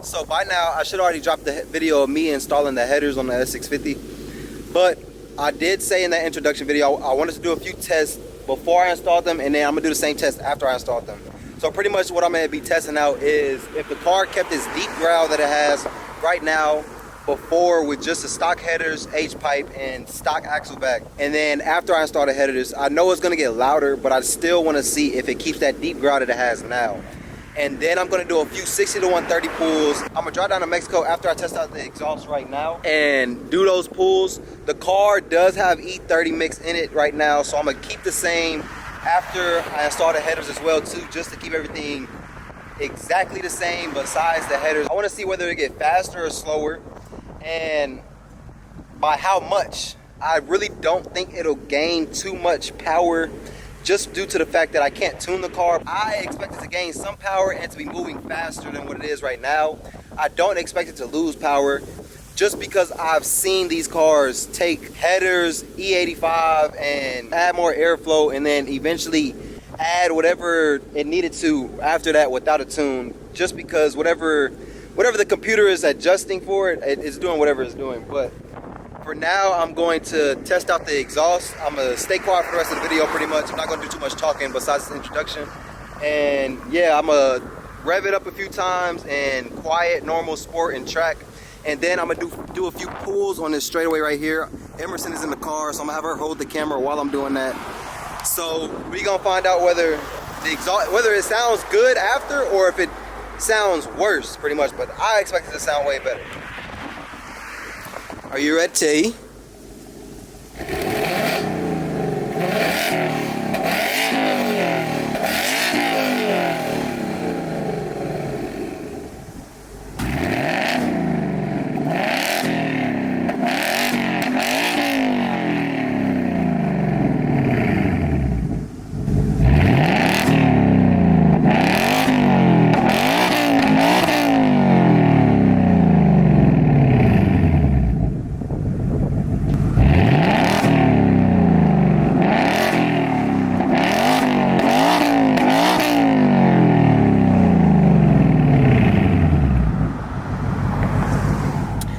So by now, I should already drop the video of me installing the headers on the S650. But I did say in that introduction video, I wanted to do a few tests before I installed them, and then I'm gonna do the same test after I installed them. So pretty much what I'm gonna be testing out is if the car kept its deep growl that it has right now before with just the stock headers, H-pipe, and stock axle back. And then after I install the headers, I know it's gonna get louder, but I still wanna see if it keeps that deep growl that it has now. And then I'm gonna do a few 60 to 130 pulls. I'm gonna drive down to Mexico after I test out the exhaust right now and do those pulls. The car does have E30 mix in it right now, so I'm gonna keep the same after I install the headers as well too, just to keep everything exactly the same besides the headers. I wanna see whether it get faster or slower and by how much. I really don't think it'll gain too much power just due to the fact that I can't tune the car. I expect it to gain some power and to be moving faster than what it is right now. I don't expect it to lose power just because I've seen these cars take headers, E85, and add more airflow and then eventually add whatever it needed to after that without a tune, just because whatever the computer is adjusting for it, it's doing whatever it's doing. But for now, I'm going to test out the exhaust. I'm gonna stay quiet for the rest of the video pretty much. I'm not gonna do too much talking besides this introduction. And yeah, I'm gonna rev it up a few times and quiet, normal, sport, and track. And then I'm gonna do a few pulls on this straightaway right here. Emerson is in the car, so I'm gonna have her hold the camera while I'm doing that. So we're gonna find out whether the exhaust, whether it sounds good after or if it sounds worse pretty much, but I expect it to sound way better. Are you ready?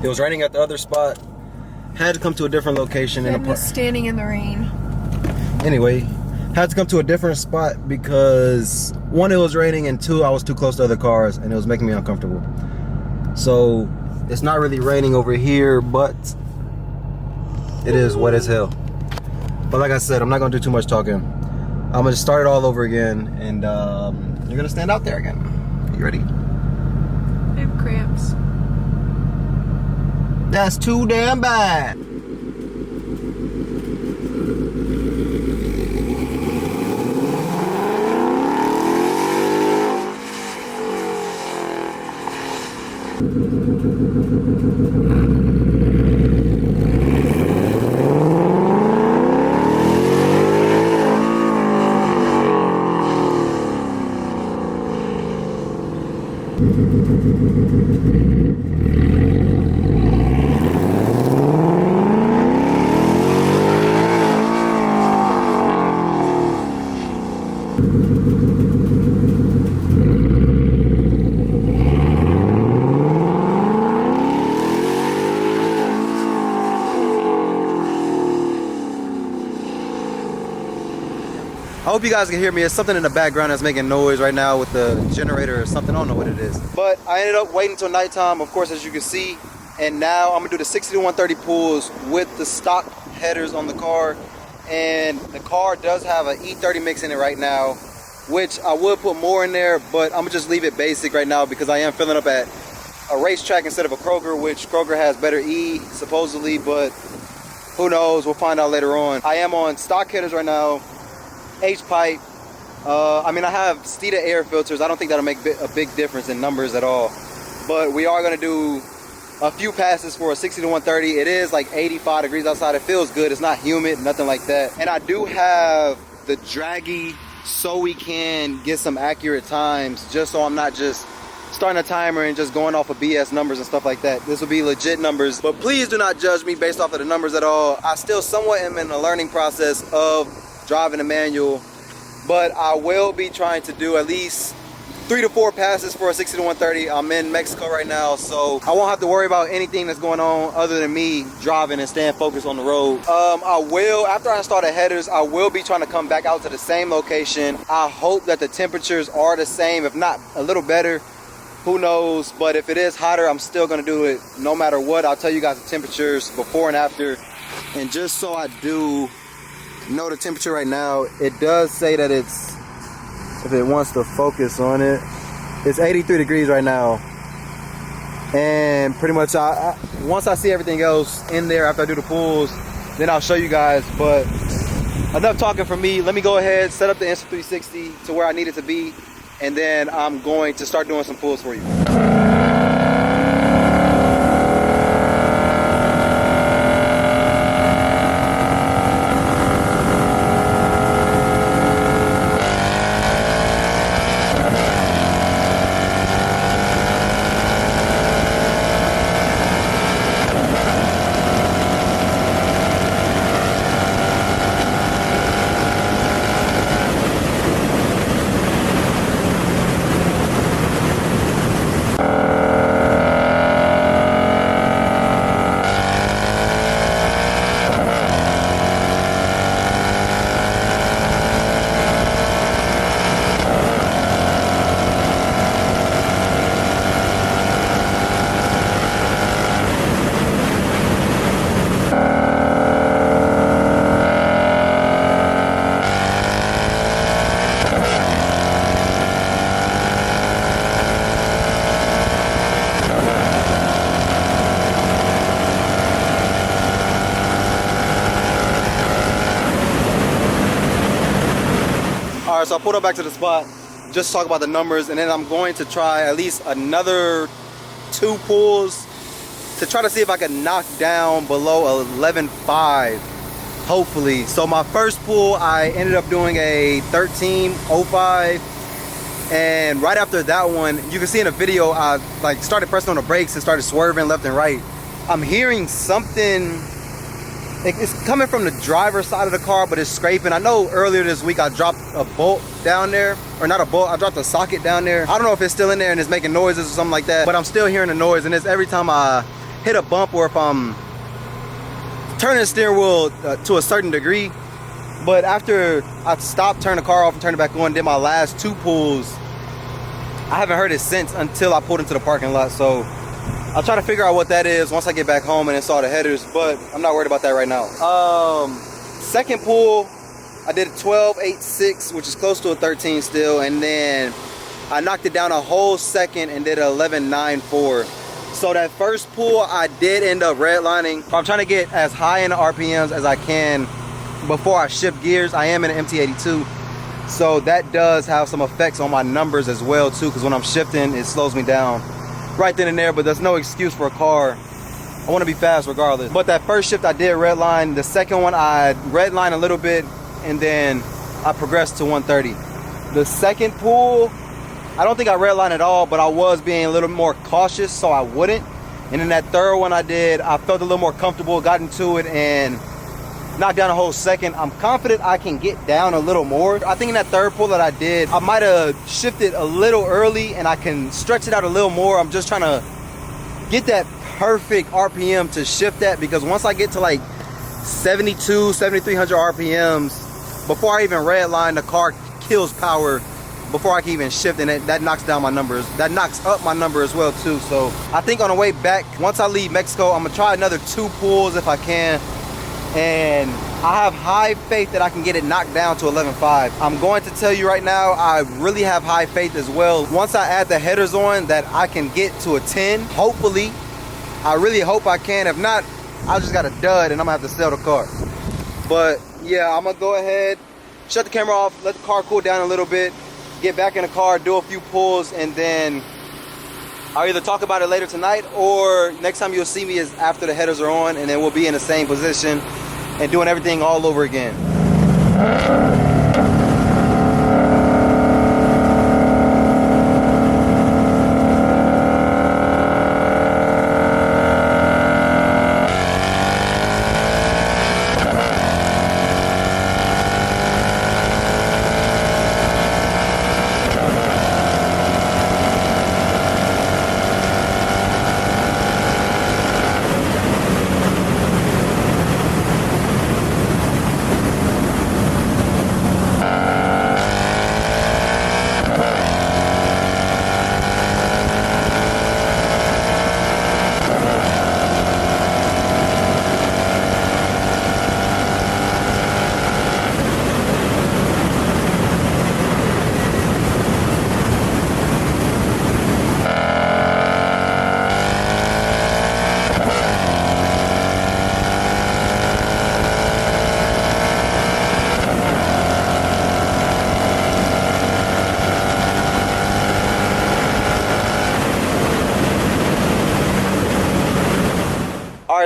It was raining at the other spot. Had to come to a different location. I was standing in the rain. Anyway, had to come to a different spot because one, it was raining, and two, I was too close to other cars and it was making me uncomfortable. So it's not really raining over here, but it is wet as hell. But like I said, I'm not gonna do too much talking. I'm gonna just start it all over again, and you're gonna stand out there again. You ready? I have cramps. That's too damn bad. I hope you guys can hear me. There's something in the background that's making noise right now with the generator or something. I don't know what it is. But I ended up waiting until nighttime, of course, as you can see. And now I'm gonna do the 60 to 130 pulls with the stock headers on the car. And the car does have an E30 mix in it right now, which I would put more in there, but I'm gonna just leave it basic right now because I am filling up at a racetrack instead of a Kroger, which Kroger has better E supposedly, but who knows, we'll find out later on. I am on stock headers right now, H-pipe. I mean, I have Steeda air filters. I don't think that'll make a big difference in numbers at all, but we are gonna do a few passes for a 60 to 130. It is like 85 degrees outside. It feels good. It's not humid, nothing like that. And I do have the draggy so we can get some accurate times, just so I'm not just starting a timer and just going off of BS numbers and stuff like that. This will be legit numbers, but please do not judge me based off of the numbers at all. I still somewhat am in the learning process of driving a manual, but I will be trying to do at least 3 to 4 passes for a 60 to 130. I'm in Mexico right now, so I won't have to worry about anything that's going on other than me driving and staying focused on the road. I will, after I install the headers, I will be trying to come back out to the same location. I hope that the temperatures are the same, if not a little better. Who knows? But if it is hotter, I'm still gonna do it no matter what. I'll tell you guys the temperatures before and after. And just so I do know the temperature right now, it does say that it's, if it wants to focus on it, it's 83 degrees right now. And pretty much once I see everything else in there after I do the pulls, then I'll show you guys. But enough talking for me. Let me go ahead, set up the Insta360 to where I need it to be, and then I'm going to start doing some pulls for you. All right, so I pulled up back to the spot just to talk about the numbers, and then I'm going to try at least another 2 pulls to try to see if I can knock down below 11.5, hopefully. So my first pull, I ended up doing a 13.05, and right after that one, you can see in the video, I like started pressing on the brakes and started swerving left and right. I'm hearing something. It's coming from the driver's side of the car, but it's scraping. I know earlier this week I dropped a bolt down there, or not a bolt, I dropped a socket down there. I don't know if it's still in there and it's making noises or something like that, but I'm still hearing the noise, and it's every time I hit a bump or if I'm turning the steering wheel to a certain degree. But after I stopped, turned the car off and turned it back on, did my last 2 pulls, I haven't heard it since until I pulled into the parking lot. So I'll try to figure out what that is once I get back home and install the headers, but I'm not worried about that right now. Second pull, I did a 12.86, which is close to a 13 still, and then I knocked it down a whole second and did a 11.94. So that first pull, I did end up redlining. I'm trying to get as high in the RPMs as I can before I shift gears. I am in an MT82, so that does have some effects on my numbers as well too, because when I'm shifting, it slows me down right then and there, but there's no excuse for a car. I want to be fast regardless. But that first shift I did redline. The second one I redlined a little bit, and then I progressed to 130. The second pull, I don't think I redlined at all, but I was being a little more cautious, so I wouldn't. And then that third one I did, I felt a little more comfortable, got into it, and knocked down a whole second. I'm confident I can get down a little more. I think in that third pull that I did, I might have shifted a little early and I can stretch it out a little more. I'm just trying to get that perfect RPM to shift that, because once I get to like 72, 7,300 RPMs, before I even redline, the car kills power before I can even shift, and that knocks down my numbers. That knocks up my number as well too. So I think on the way back, once I leave Mexico, I'm gonna try another 2 pulls if I can. And I have high faith that I can get it knocked down to 11.5. I'm going to tell you right now, I really have high faith as well. Once I add the headers on, that I can get to a 10, hopefully. I really hope I can. If not, I just got a dud and I'm gonna have to sell the car. But yeah, I'm gonna go ahead, shut the camera off, let the car cool down a little bit, get back in the car, do a few pulls, and then I'll either talk about it later tonight, or next time you'll see me is after the headers are on, and then we'll be in the same position and doing everything all over again.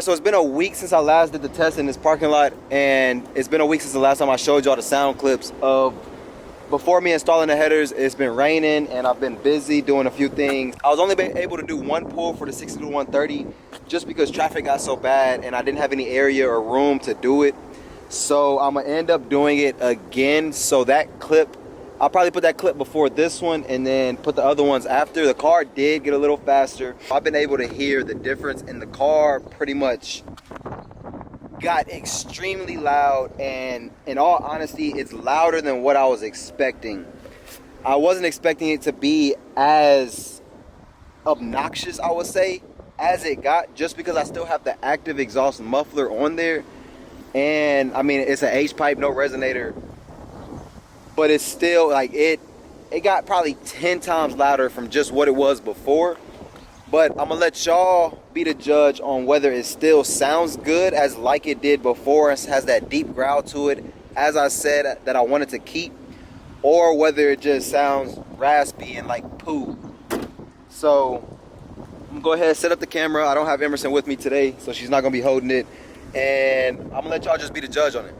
Alright, so it's been a week since I last did the test in this parking lot, and it's been a week since the last time I showed y'all the sound clips of before me installing the headers. It's been raining and I've been busy doing a few things. I was only able to do one pull for the 60 to 130 just because traffic got so bad and I didn't have any area or room to do it. So I'm gonna end up doing it again. So that clip, I'll probably put that clip before this one and then put the other ones after. The car did get a little faster. I've been able to hear the difference in the car. Pretty much got extremely loud, and in all honesty, it's louder than what I was expecting. I wasn't expecting it to be as obnoxious, I would say, as it got, just because I still have the active exhaust muffler on there. And I mean, it's an H pipe, no resonator. But it's still like it got probably 10 times louder from just what it was before. But I'm gonna let y'all be the judge on whether it still sounds good as like it did before and has that deep growl to it, as I said that I wanted to keep, or whether it just sounds raspy and like poo. So I'm gonna go ahead and set up the camera. I don't have Emerson with me today, so she's not gonna be holding it. And I'm gonna let y'all just be the judge on it.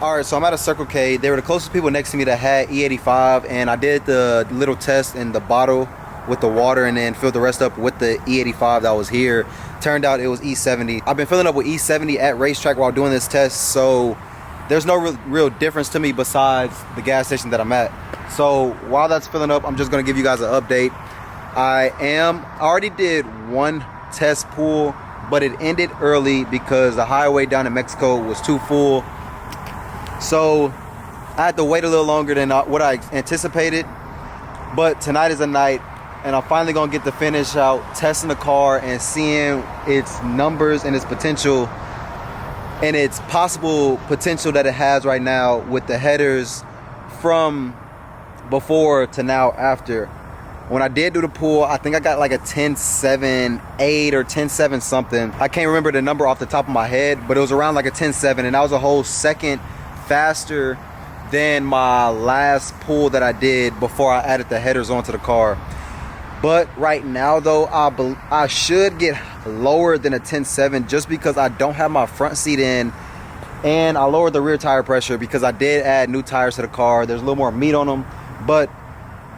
Alright, so I'm at a Circle K. They were the closest people next to me that had E85, and I did the little test in the bottle with the water and then filled the rest up with the E85 that was here. Turned out it was E70. I've been filling up with E70 at racetrack while doing this test, so there's no real difference to me besides the gas station that I'm at. So while that's filling up, I'm just going to give you guys an update. I already did one test pull, but it ended early because the highway down in Mexico was too full. So I had to wait a little longer than what I anticipated, but tonight is the night, and I'm finally gonna get to finish out testing the car and seeing its numbers and its potential and its possible potential that it has right now with the headers from before to now after. When I did do the pull, I think I got like a 10.7.8 or 10.7 something. I can't remember the number off the top of my head, but it was around like a 10.7, and that was a whole second faster than my last pull that I did before I added the headers onto the car. But right now though, I should get lower than a 10.7 just because I don't have my front seat in, and I lowered the rear tire pressure because I did add new tires to the car. There's a little more meat on them, but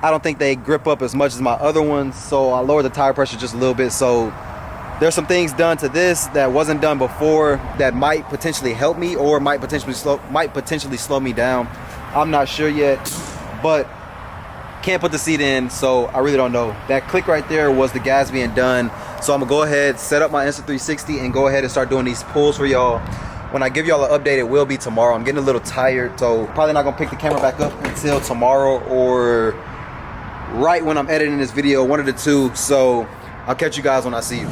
I don't think they grip up as much as my other ones, so I lowered the tire pressure just a little bit. So there's some things done to this that wasn't done before that might potentially help me or might potentially slow me down. I'm not sure yet, but can't put the seat in, so I really don't know. That click right there was the gas being done. So I'm gonna go ahead, set up my Insta360 and go ahead and start doing these pulls for y'all. When I give y'all an update, it will be tomorrow. I'm getting a little tired, so probably not gonna pick the camera back up until tomorrow or right when I'm editing this video, one of the two. So I'll catch you guys when I see you.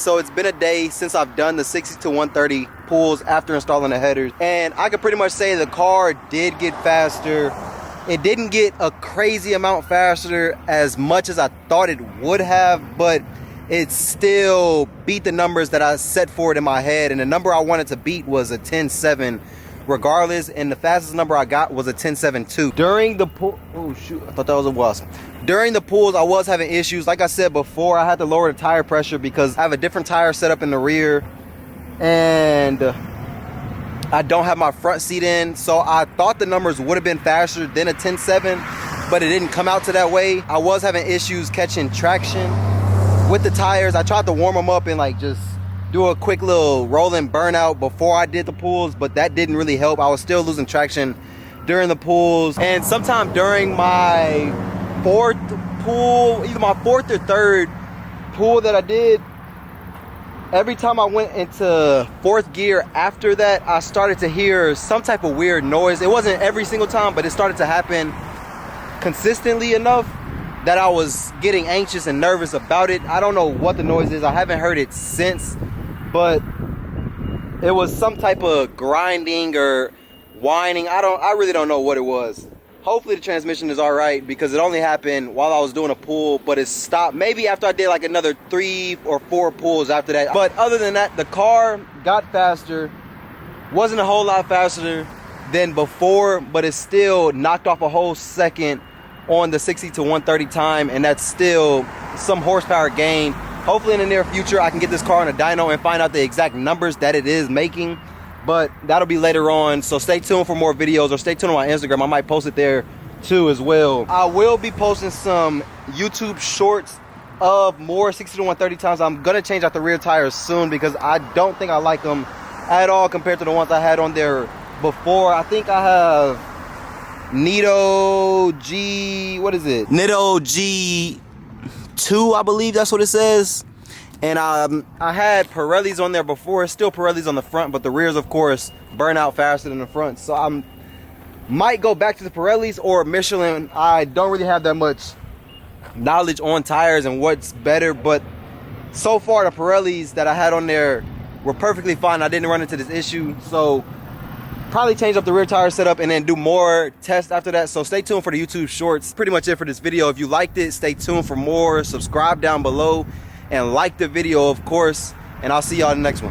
so it's been a day since I've done the 60 to 130 pulls after installing the headers, and I could pretty much say the car did get faster. It didn't get a crazy amount faster as much as I thought it would have, but it still beat the numbers that I set for it in my head, and the number I wanted to beat was a 10.7 regardless, and the fastest number I got was a 10.72. During the pull, oh shoot, I thought that was a wasp. During the pulls, I was having issues. Like I said before, I had to lower the tire pressure because I have a different tire set up in the rear, and I don't have my front seat in, so I thought the numbers would have been faster than a 10.7, but it didn't come out to that way. I was having issues catching traction with the tires. I tried to warm them up and like just do a quick little rolling burnout before I did the pulls, but that didn't really help. I was still losing traction during the pulls. And sometime during my fourth pull, either my fourth or third pull that I did, every time I went into fourth gear after that, I started to hear some type of weird noise. It wasn't every single time, but it started to happen consistently enough that I was getting anxious and nervous about it. I don't know what the noise is. I haven't heard it since, but it was some type of grinding or whining. I really don't know what it was. Hopefully the transmission is all right, because it only happened while I was doing a pull, but it stopped maybe after I did like another 3 or 4 pulls after that. But other than that, the car got faster. Wasn't a whole lot faster than before, but it still knocked off a whole second on the 60 to 130 time, and that's still some horsepower gain. Hopefully in the near future I can get this car on a dyno and find out the exact numbers that it is making, but that'll be later on. So stay tuned for more videos, or stay tuned on my Instagram. I might post it there too as well. I will be posting some YouTube shorts of more 60 to 130 times. I'm gonna change out the rear tires soon because I don't think I like them at all compared to the ones I had on there before. I think I have Nitto G, what is it? Nitto G2, I believe that's what it says. And I had Pirellis on there before. Still Pirellis on the front, but the rears, of course, burn out faster than the front. So I might go back to the Pirellis or Michelin. I don't really have that much knowledge on tires and what's better, but so far the Pirellis that I had on there were perfectly fine. I didn't run into this issue, so probably change up the rear tire setup and then do more tests after that. So stay tuned for the YouTube shorts. Pretty much it for this video. If you liked it, stay tuned for more. Subscribe down below and like the video, of course, and I'll see y'all in the next one.